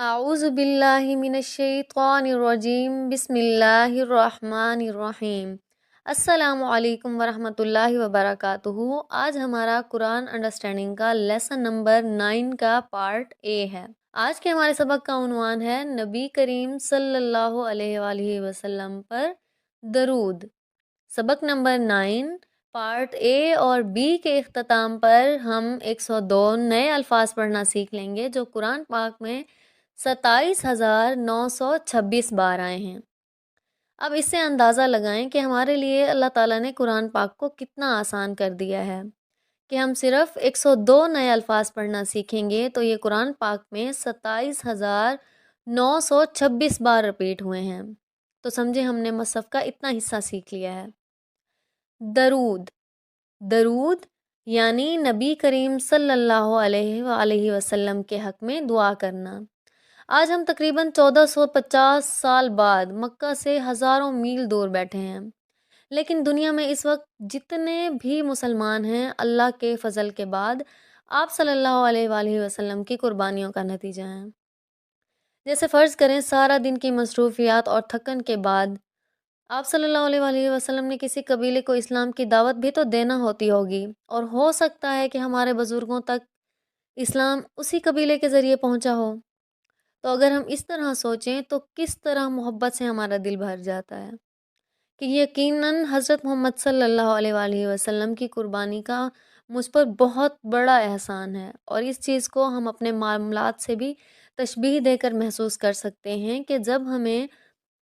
اعوذ باللہ من الشیطان الرجیم بسم اللہ الرحمن الرحیم۔ السلام علیکم ورحمۃ اللہ وبرکاتہ۔ آج ہمارا قرآن انڈرسٹینڈنگ کا لیسن نمبر 9 کا پارٹ اے ہے۔ آج کے ہمارے سبق کا عنوان ہے نبی کریم صلی اللہ علیہ وآلہ وسلم پر درود۔ سبق نمبر 9 پارٹ اے اور بی کے اختتام پر ہم 102 نئے الفاظ پڑھنا سیکھ لیں گے جو قرآن پاک میں 27,926 بار آئے ہیں۔ اب اس سے اندازہ لگائیں کہ ہمارے لیے اللہ تعالیٰ نے قرآن پاک کو کتنا آسان کر دیا ہے کہ ہم صرف 102 نئے الفاظ پڑھنا سیکھیں گے تو یہ قرآن پاک میں 27,926 بار رپیٹ ہوئے ہیں۔ تو سمجھے ہم نے مصحف کا اتنا حصہ سیکھ لیا ہے۔ درود، درود یعنی نبی کریم صلی اللہ علیہ وآلہ وسلم کے حق میں دعا کرنا۔ آج ہم تقریباً 1450 سال بعد مکہ سے ہزاروں میل دور بیٹھے ہیں، لیکن دنیا میں اس وقت جتنے بھی مسلمان ہیں اللہ کے فضل کے بعد آپ صلی اللہ علیہ وآلہ وسلم کی قربانیوں کا نتیجہ ہیں۔ جیسے فرض کریں سارا دن کی مصروفیات اور تھکن کے بعد آپ صلی اللہ علیہ وآلہ وسلم نے کسی قبیلے کو اسلام کی دعوت بھی تو دینا ہوتی ہوگی، اور ہو سکتا ہے کہ ہمارے بزرگوں تک اسلام اسی قبیلے کے ذریعے پہنچا ہو۔ تو اگر ہم اس طرح سوچیں تو کس طرح محبت سے ہمارا دل بھر جاتا ہے کہ یقیناً حضرت محمد صلی اللہ علیہ وآلہ وسلم کی قربانی کا مجھ پر بہت بڑا احسان ہے، اور اس چیز کو ہم اپنے معاملات سے بھی تشبیہ دے کر محسوس کر سکتے ہیں کہ جب ہمیں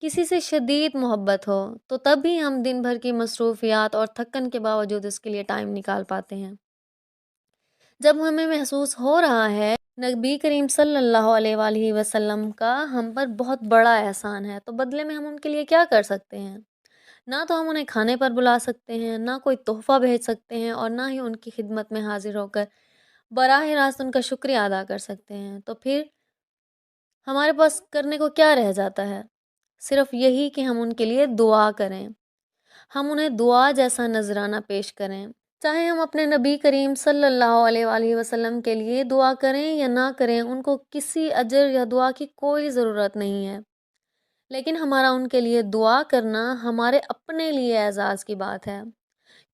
کسی سے شدید محبت ہو تو تب بھی ہم دن بھر کی مصروفیات اور تھکن کے باوجود اس کے لیے ٹائم نکال پاتے ہیں۔ جب ہمیں محسوس ہو رہا ہے نبی کریم صلی اللہ علیہ وآلہ وسلم کا ہم پر بہت بڑا احسان ہے تو بدلے میں ہم ان کے لیے کیا کر سکتے ہیں؟ نہ تو ہم انہیں کھانے پر بلا سکتے ہیں، نہ کوئی تحفہ بھیج سکتے ہیں، اور نہ ہی ان کی خدمت میں حاضر ہو کر براہ راست ان کا شکریہ ادا کر سکتے ہیں۔ تو پھر ہمارے پاس کرنے کو کیا رہ جاتا ہے؟ صرف یہی کہ ہم ان کے لیے دعا کریں، ہم انہیں دعا جیسا نذرانہ پیش کریں۔ چاہے ہم اپنے نبی کریم صلی اللہ علیہ وآلہ وسلم کے لیے دعا کریں یا نہ کریں، ان کو کسی اجر یا دعا کی کوئی ضرورت نہیں ہے، لیکن ہمارا ان کے لیے دعا کرنا ہمارے اپنے لیے اعزاز کی بات ہے،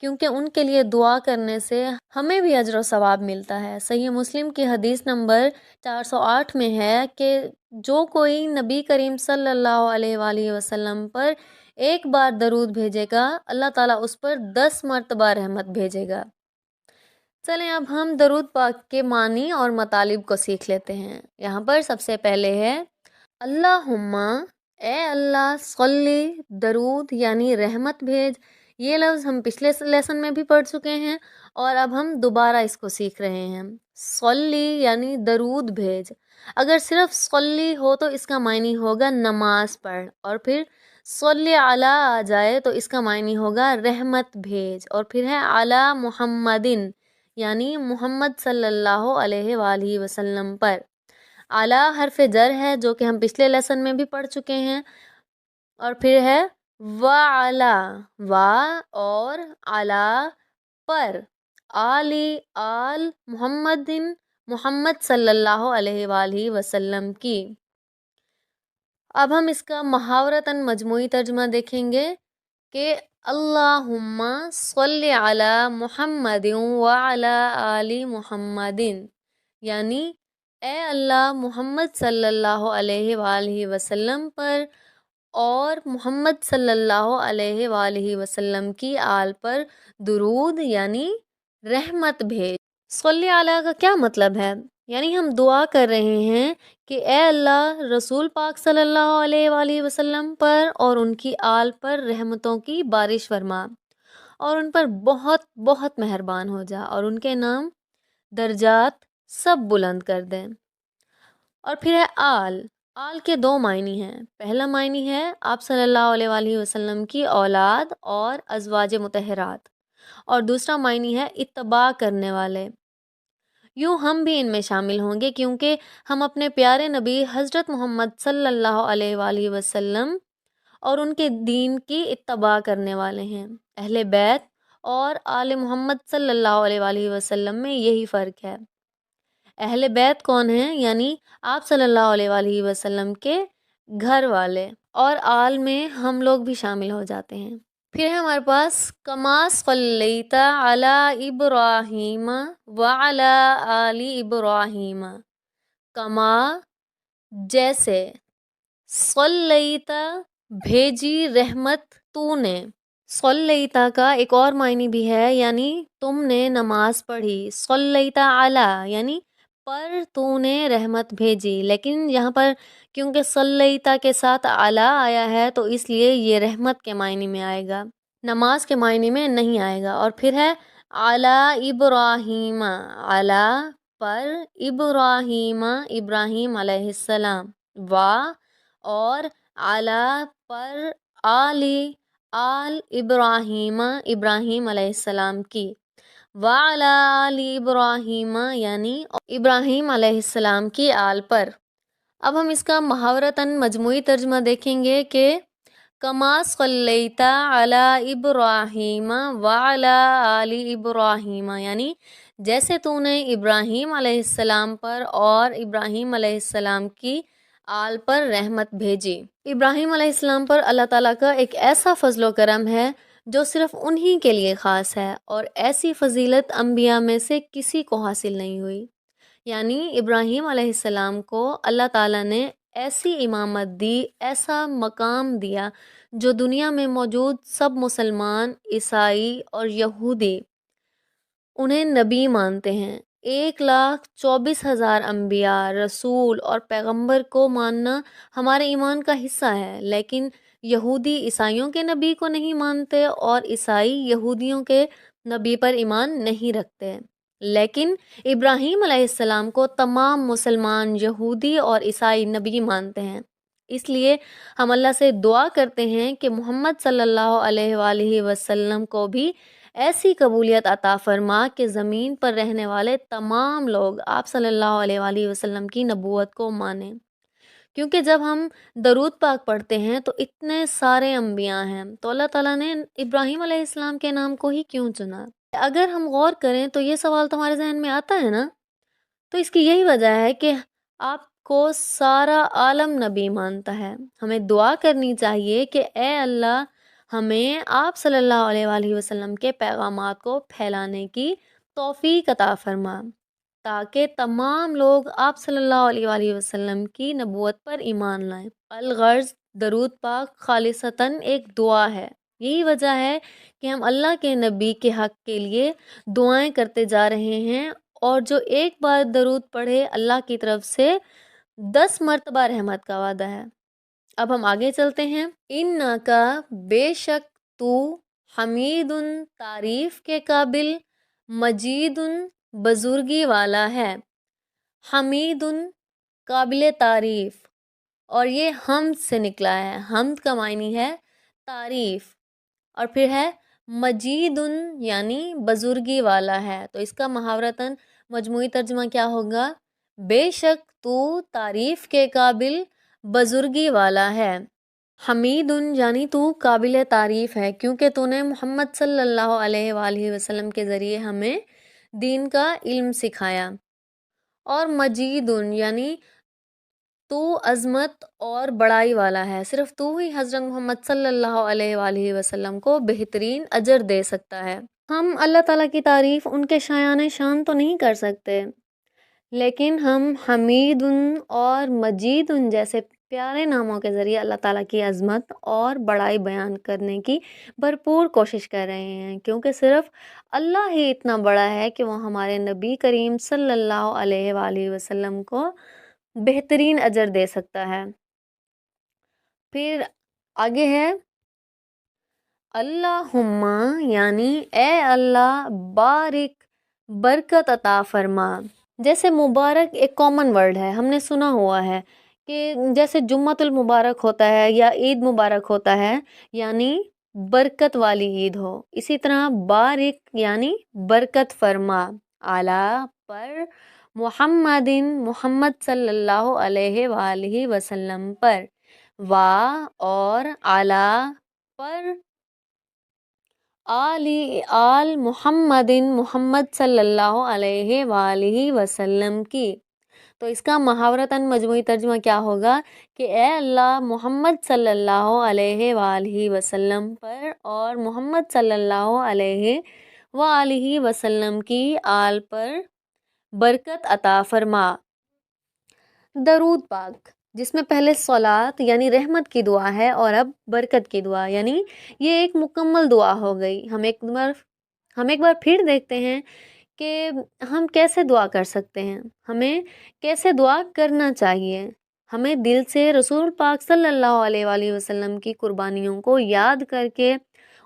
کیونکہ ان کے لیے دعا کرنے سے ہمیں بھی اجر و ثواب ملتا ہے۔ صحیح مسلم کی حدیث نمبر 408 میں ہے کہ جو کوئی نبی کریم صلی اللہ علیہ وآلہ وسلم پر ایک بار درود بھیجے گا اللہ تعالیٰ اس پر 10 مرتبہ رحمت بھیجے گا۔ چلیں اب ہم درود پاک کے معنی اور مطالب کو سیکھ لیتے ہیں۔ یہاں پر سب سے پہلے ہے اللہم، اے اللہ، صلی، درود یعنی رحمت بھیج۔ یہ لفظ ہم پچھلے لیسن میں بھی پڑھ چکے ہیں اور اب ہم دوبارہ اس کو سیکھ رہے ہیں۔ صلی یعنی درود بھیج۔ اگر صرف صلی ہو تو اس کا معنی ہوگا نماز پڑھ، اور پھر صلی علی آ جائے تو اس کا معنی ہوگا رحمت بھیج، اور پھر ہے علی محمدن یعنی محمد صلی اللہ علیہ وآلہ وسلم پر۔ علی حرف جر ہے جو کہ ہم پچھلے لیسن میں بھی پڑھ چکے ہیں، اور پھر ہے وعلی، وا اور علی پر، آلی آل محمدن محمد صلی اللہ علیہ وآلہ وسلم کی۔ اب ہم اس کا محاورتاً مجموعی ترجمہ دیکھیں گے کہ اللہم صلی علی محمد وعلی آل محمد، یعنی اے اللہ محمد صلی اللہ علیہ وآلہ وسلم پر اور محمد صلی اللہ علیہ وآلہ وسلم کی آل پر درود یعنی رحمت بھیج۔ صلی علی کا کیا مطلب ہے؟ یعنی ہم دعا کر رہے ہیں کہ اے اللہ رسول پاک صلی اللہ علیہ وآلہ وسلم پر اور ان کی آل پر رحمتوں کی بارش فرما، اور ان پر بہت بہت مہربان ہو جا، اور ان کے نام درجات سب بلند کر دیں۔ اور پھر ہے آل۔ آل کے دو معنی ہیں۔ پہلا معنی ہے آپ صلی اللہ علیہ وآلہ وسلم کی اولاد اور ازواج مطہرات، اور دوسرا معنی ہے اتباع کرنے والے۔ یوں ہم بھی ان میں شامل ہوں گے کیونکہ ہم اپنے پیارے نبی حضرت محمد صلی اللہ علیہ وآلہ وسلم اور ان کے دین کی اتباع کرنے والے ہیں۔ اہل بیت اور آل محمد صلی اللہ علیہ وآلہ وسلم میں یہی فرق ہے۔ اہل بیت کون ہیں؟ یعنی آپ صلی اللہ علیہ وآلہ وسلم کے گھر والے، اور آل میں ہم لوگ بھی شامل ہو جاتے ہیں۔ پھر ہے ہمارے پاس کما صلیت علی ابراہیم وعلی آل ابراہیم، کما جیسے، صلیتا بھیجی رحمت تو نے، صلیتا کا ایک اور معنی بھی ہے یعنی تم نے نماز پڑھی، صلیتا علی یعنی پر تو نے رحمت بھیجی، لیکن یہاں پر کیونکہ صلیتا کے ساتھ علی آیا ہے تو اس لیے یہ رحمت کے معنی میں آئے گا، نماز کے معنی میں نہیں آئے گا۔ اور پھر ہے علی ابراہیم، علی پر، ابراہیم ابراہیم علیہ السلام، اور علی پر آل ابراہیم ابراہیم علیہ السلام کی، وعلی آل ابراہیم یعنی ابراہیم علیہ السلام کی آل پر۔ اب ہم اس کا محاورتاً مجموعی ترجمہ دیکھیں گے کہ کما صلیت علی ابراہیم وعلی آل ابراہیم یعنی جیسے تو نے ابراہیم علیہ السلام پر اور ابراہیم علیہ السلام کی آل پر رحمت بھیجی۔ ابراہیم علیہ السلام پر اللہ تعالیٰ کا ایک ایسا فضل و کرم ہے جو صرف انہی کے لیے خاص ہے، اور ایسی فضیلت انبیاء میں سے کسی کو حاصل نہیں ہوئی، یعنی ابراہیم علیہ السلام کو اللہ تعالیٰ نے ایسی امامت دی، ایسا مقام دیا جو دنیا میں موجود سب مسلمان، عیسائی اور یہودی انہیں نبی مانتے ہیں۔ 1,24,000 انبیاء، رسول اور پیغمبر کو ماننا ہمارے ایمان کا حصہ ہے، لیکن یہودی عیسائیوں کے نبی کو نہیں مانتے اور عیسائی یہودیوں کے نبی پر ایمان نہیں رکھتے، لیکن ابراہیم علیہ السلام کو تمام مسلمان، یہودی اور عیسائی نبی مانتے ہیں۔ اس لیے ہم اللہ سے دعا کرتے ہیں کہ محمد صلی اللہ علیہ وآلہ وسلم کو بھی ایسی قبولیت عطا فرما کہ زمین پر رہنے والے تمام لوگ آپ صلی اللہ علیہ وآلہ وسلم کی نبوت کو مانیں، کیونکہ جب ہم درود پاک پڑھتے ہیں تو اتنے سارے انبیاء ہیں، تو اللہ تعالیٰ نے ابراہیم علیہ السلام کے نام کو ہی کیوں چنا؟ اگر ہم غور کریں تو یہ سوال تو ہمارے ذہن میں آتا ہے نا، تو اس کی یہی وجہ ہے کہ آپ کو سارا عالم نبی مانتا ہے۔ ہمیں دعا کرنی چاہیے کہ اے اللہ ہمیں آپ صلی اللہ علیہ وآلہ وسلم کے پیغامات کو پھیلانے کی توفیق عطا فرما، تاکہ تمام لوگ آپ صلی اللہ علیہ وآلہ وسلم کی نبوت پر ایمان لائیں۔ الغرض درود پاک خالصتاً ایک دعا ہے، یہی وجہ ہے کہ ہم اللہ کے نبی کے حق کے لیے دعائیں کرتے جا رہے ہیں، اور جو ایک بار درود پڑھے اللہ کی طرف سے 10 مرتبہ رحمت کا وعدہ ہے۔ اب ہم آگے چلتے ہیں۔ انکا بے شک تو حمید تعریف کے قابل، مجید بزرگی والا ہے، حمید قابل تعریف، اور یہ حمد سے نکلا ہے، حمد کا معنی ہے تعریف، اور پھر ہے مجید یعنی بزرگی والا ہے، تو اس کا محاورتاً مجموعی ترجمہ کیا ہوگا؟ بے شک تو تعریف کے قابل، بزرگی والا ہے، حمید یعنی تو قابل تعریف ہے کیونکہ تو نے محمد صلی اللہ علیہ وآلہ وسلم کے ذریعے ہمیں دین کا علم سکھایا، اور مجید یعنی تو عظمت اور بڑائی والا ہے، صرف تو ہی حضرت محمد صلی اللہ علیہ وآلہ وسلم کو بہترین اجر دے سکتا ہے۔ ہم اللہ تعالیٰ کی تعریف ان کے شایان شان تو نہیں کر سکتے، لیکن ہم حمید اور مجید جیسے پیارے ناموں کے ذریعے اللہ تعالیٰ کی عظمت اور بڑائی بیان کرنے کی بھرپور کوشش کر رہے ہیں، کیونکہ صرف اللہ ہی اتنا بڑا ہے کہ وہ ہمارے نبی کریم صلی اللہ علیہ وآلہ وسلم کو بہترین اجر دے سکتا ہے۔ پھر آگے ہے اللہم یعنی اے اللہ بارک برکت عطا فرما۔ جیسے مبارک ایک کامن ورڈ ہے، ہم نے سنا ہوا ہے کہ جیسے جمعۃ المبارک ہوتا ہے یا عید مبارک ہوتا ہے یعنی برکت والی عید ہو، اسی طرح بارک یعنی برکت فرما، اعلیٰ پر، محمد محمد صلی اللہ علیہ وآلہ وسلم پر، اور اعلیٰ پر، آل محمد محمد صلی اللہ علیہ وآلہ وسلم کی۔ تو اس کا محاورتاً مجموعی ترجمہ کیا ہوگا کہ اے اللہ محمد صلی اللہ علیہ وآلہ وسلم پر اور محمد صلی اللہ علیہ وآلہ وسلم کی آل پر برکت عطا فرما۔ درود پاک جس میں پہلے صلات یعنی رحمت کی دعا ہے اور اب برکت کی دعا، یعنی یہ ایک مکمل دعا ہو گئی۔ ہم ایک بار پھر دیکھتے ہیں کہ ہم کیسے دعا کر سکتے ہیں، ہمیں کیسے دعا کرنا چاہیے۔ ہمیں دل سے رسول پاک صلی اللہ علیہ وآلہ وسلم کی قربانیوں کو یاد کر کے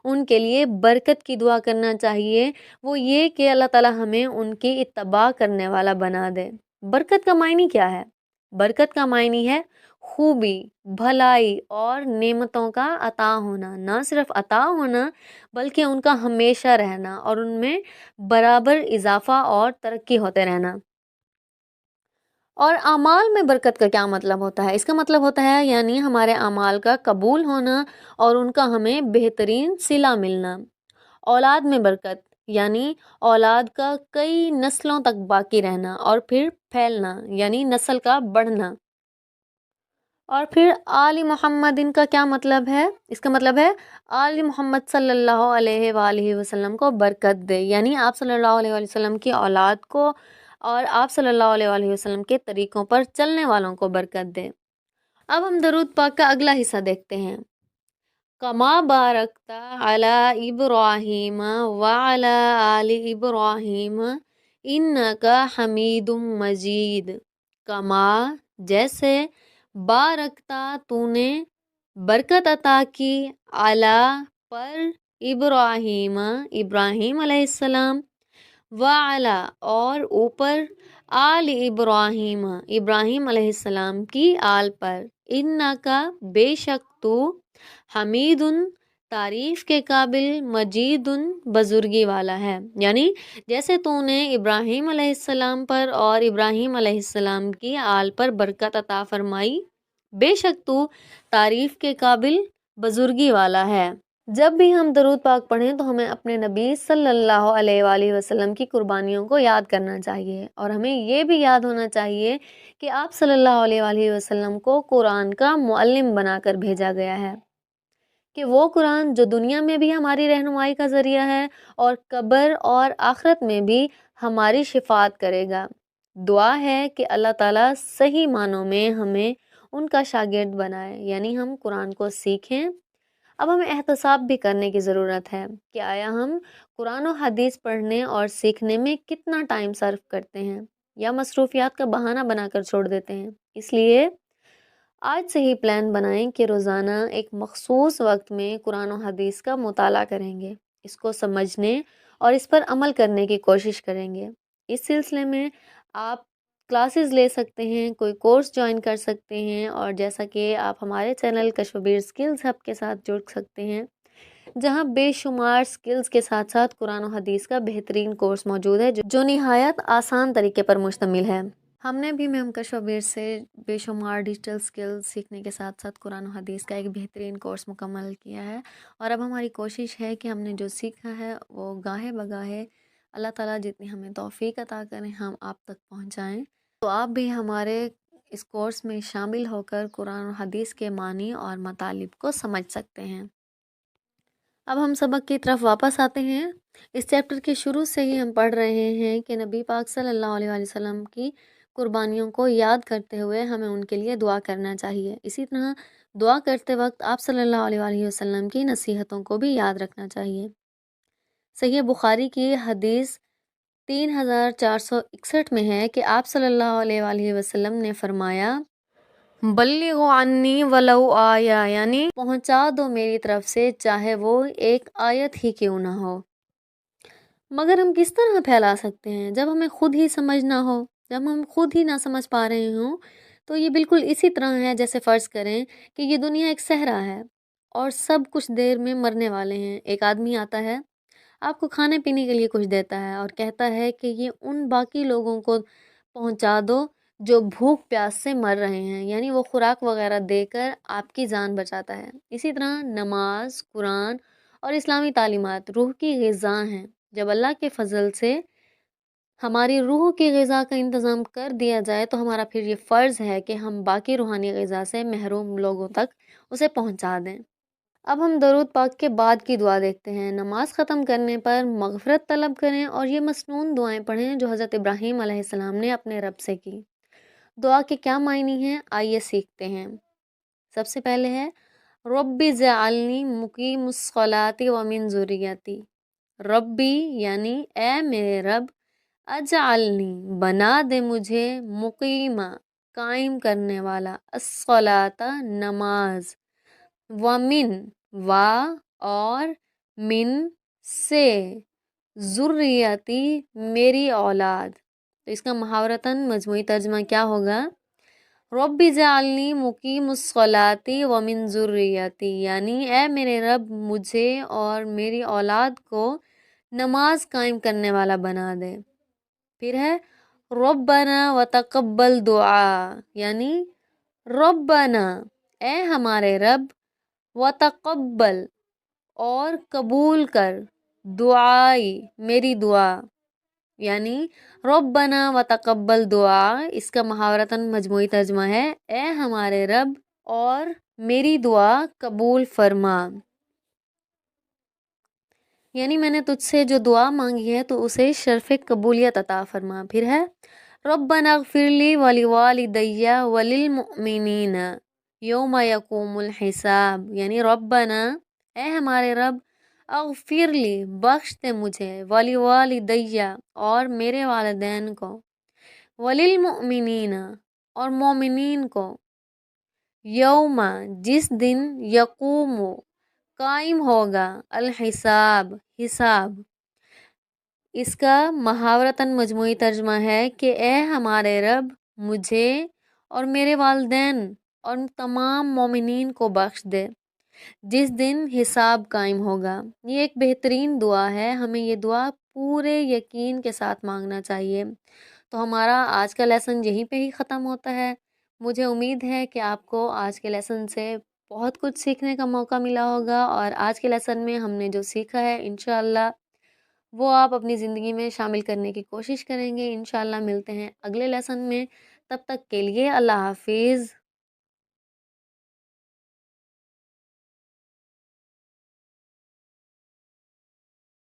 ان کے لیے برکت کی دعا کرنا چاہیے، وہ یہ کہ اللہ تعالیٰ ہمیں ان کی اتباع کرنے والا بنا دے۔ برکت کا معنی کیا ہے؟ برکت کا معنی ہے خوبی، بھلائی اور نعمتوں کا عطا ہونا، نہ صرف عطا ہونا بلکہ ان کا ہمیشہ رہنا اور ان میں برابر اضافہ اور ترقی ہوتے رہنا۔ اور اعمال میں برکت کا کیا مطلب ہوتا ہے؟ اس کا مطلب ہوتا ہے یعنی ہمارے اعمال کا قبول ہونا اور ان کا ہمیں بہترین صلہ ملنا۔ اولاد میں برکت یعنی اولاد کا کئی نسلوں تک باقی رہنا اور پھر پھیلنا یعنی نسل کا بڑھنا۔ اور پھر آل محمد کا کیا مطلب ہے؟ اس کا مطلب ہے آل محمد صلی اللہ علیہ وآلہ وسلم کو برکت دے، یعنی آپ صلی اللہ علیہ وآلہ وسلم کی اولاد کو اور آپ صلی اللہ علیہ وآلہ وسلم کے طریقوں پر چلنے والوں کو برکت دے۔ اب ہم درود پاک کا اگلا حصہ دیکھتے ہیں۔ کما بارکت علی ابراہیم وعلی آل ابراہیم انک حمید مجید۔ کما جیسے، بارکتا تو نے برکت عطا کی، علی پر، ابراہیم ابراہیم علیہ السلام، وعلی اور اوپر، آل ابراہیم ابراہیم علیہ السلام کی آل پر، انکا بے شک تو، حمید تعریف کے قابل، مجید بزرگی والا ہے، یعنی جیسے تو نے ابراہیم علیہ السلام پر اور ابراہیم علیہ السلام کی آل پر برکت عطا فرمائی، بے شک تو تعریف کے قابل بزرگی والا ہے۔ جب بھی ہم درود پاک پڑھیں تو ہمیں اپنے نبی صلی اللہ علیہ وآلہ وسلم کی قربانیوں کو یاد کرنا چاہیے، اور ہمیں یہ بھی یاد ہونا چاہیے کہ آپ صلی اللہ علیہ وآلہ وسلم کو قرآن کا معلم بنا کر بھیجا گیا ہے، کہ وہ قرآن جو دنیا میں بھی ہماری رہنمائی کا ذریعہ ہے اور قبر اور آخرت میں بھی ہماری شفاعت کرے گا۔ دعا ہے کہ اللہ تعالیٰ صحیح معنوں میں ہمیں ان کا شاگرد بنائے، یعنی ہم قرآن کو سیکھیں۔ اب ہمیں احتساب بھی کرنے کی ضرورت ہے کہ آیا ہم قرآن و حدیث پڑھنے اور سیکھنے میں کتنا ٹائم صرف کرتے ہیں یا مصروفیات کا بہانہ بنا کر چھوڑ دیتے ہیں۔ اس لیے آج سے ہی پلان بنائیں کہ روزانہ ایک مخصوص وقت میں قرآن و حدیث کا مطالعہ کریں گے، اس کو سمجھنے اور اس پر عمل کرنے کی کوشش کریں گے۔ اس سلسلے میں آپ کلاسز لے سکتے ہیں، کوئی کورس جوائن کر سکتے ہیں، اور جیسا کہ آپ ہمارے چینل کشفبیر اسکلز ہب کے ساتھ جڑ سکتے ہیں، جہاں بے شمار اسکلز کے ساتھ ساتھ قرآن و حدیث کا بہترین کورس موجود ہے جو نہایت آسان طریقے پر مشتمل ہے۔ ہم نے بھی میم کشفبیر سے بے شمار ڈیجیٹل اسکلز سیکھنے کے ساتھ ساتھ قرآن و حدیث کا ایک بہترین کورس مکمل کیا ہے، اور اب ہماری کوشش ہے کہ ہم نے جو سیکھا ہے وہ گاہے بگاہے اللہ تعالیٰ جتنی ہمیں توفیق عطا کریں ہم آپ تک پہنچائیں۔ تو آپ بھی ہمارے اس کورس میں شامل ہو کر قرآن و حدیث کے معنی اور مطالب کو سمجھ سکتے ہیں۔ اب ہم سبق کی طرف واپس آتے ہیں۔ اس چیپٹر کے شروع سے ہی ہم پڑھ رہے ہیں کہ نبی پاک صلی اللہ علیہ وآلہ وسلم کی قربانیوں کو یاد کرتے ہوئے ہمیں ان کے لیے دعا کرنا چاہیے۔ اسی طرح دعا کرتے وقت آپ صلی اللہ علیہ وآلہ وسلم کی نصیحتوں کو بھی یاد رکھنا چاہیے۔ صحیح بخاری کی حدیث 3461 میں ہے کہ آپ صلی اللہ علیہ وآلہ وسلم نے فرمایا، بلغوا عنی ولو آیا، یعنی پہنچا دو میری طرف سے چاہے وہ ایک آیت ہی کیوں نہ ہو۔ مگر ہم کس طرح پھیلا سکتے ہیں جب ہمیں خود ہی سمجھ نہ ہو، جب ہم خود ہی نہ سمجھ پا رہے ہوں؟ تو یہ بالکل اسی طرح ہے جیسے فرض کریں کہ یہ دنیا ایک صحرا ہے اور سب کچھ دیر میں مرنے والے ہیں۔ ایک آدمی آتا ہے، آپ کو کھانے پینے کے لیے کچھ دیتا ہے اور کہتا ہے کہ یہ ان باقی لوگوں کو پہنچا دو جو بھوک پیاس سے مر رہے ہیں، یعنی وہ خوراک وغیرہ دے کر آپ کی جان بچاتا ہے۔ اسی طرح نماز، قرآن اور اسلامی تعلیمات روح کی غذا ہیں۔ جب اللہ کے فضل سے ہماری روح کی غذا کا انتظام کر دیا جائے تو ہمارا پھر یہ فرض ہے کہ ہم باقی روحانی غذا سے محروم لوگوں تک اسے پہنچا دیں۔ اب ہم درود پاک کے بعد کی دعا دیکھتے ہیں۔ نماز ختم کرنے پر مغفرت طلب کریں اور یہ مسنون دعائیں پڑھیں جو حضرت ابراہیم علیہ السلام نے اپنے رب سے کی۔ دعا کے کیا معنی ہیں آئیے سیکھتے ہیں۔ سب سے پہلے ہے ربی جعلنی مقیم الصلاۃ ومن ذریتی۔ ربی یعنی اے میرے رب، اجعلنی بنا دے مجھے، مقیمہ قائم کرنے والا، الصلاۃ نماز، ومن و اور من سے، ذریتی میری اولاد۔ تو اس کا محاورتاً مجموعی ترجمہ کیا ہوگا؟ رب جعلنی مقیم الصلاۃ ومن ذریتی، یعنی اے میرے رب مجھے اور میری اولاد کو نماز قائم کرنے والا بنا دے۔ پھر ہے ربنا وتقبل دعا، یعنی ربنا اے ہمارے رب، وتقبل اور قبول کر، دعائی میری دعا، یعنی ربنا وتقبل دعا اس کا محاورتاً مجموعی ترجمہ ہے اے ہمارے رب اور میری دعا قبول فرما، یعنی میں نے تجھ سے جو دعا مانگی ہے تو اسے شرف قبولیت عطا فرما۔ پھر ہے ربنا اغفر لی ولوالدی وللمؤمنین یوم یقوم الحساب، یعنی ربنا اے ہمارے رب، اغفر لی بخش دے مجھے، ولوالدی اور میرے والدین کو، وللمؤمنین اور مومنین کو، یوم جس دن، یقوم قائم ہوگا، الحساب حساب۔ اس کا محاورتاً مجموعی ترجمہ ہے کہ اے ہمارے رب مجھے اور میرے والدین اور تمام مومنین کو بخش دے جس دن حساب قائم ہوگا۔ یہ ایک بہترین دعا ہے، ہمیں یہ دعا پورے یقین کے ساتھ مانگنا چاہیے۔ تو ہمارا آج کا لیسن یہیں پہ ہی ختم ہوتا ہے۔ مجھے امید ہے کہ آپ کو آج کے لیسن سے بہت کچھ سیکھنے کا موقع ملا ہوگا، اور آج کے لیسن میں ہم نے جو سیکھا ہے انشاءاللہ وہ آپ اپنی زندگی میں شامل کرنے کی کوشش کریں گے۔ انشاءاللہ ملتے ہیں اگلے لیسن میں، تب تک کے لیے اللہ حافظ۔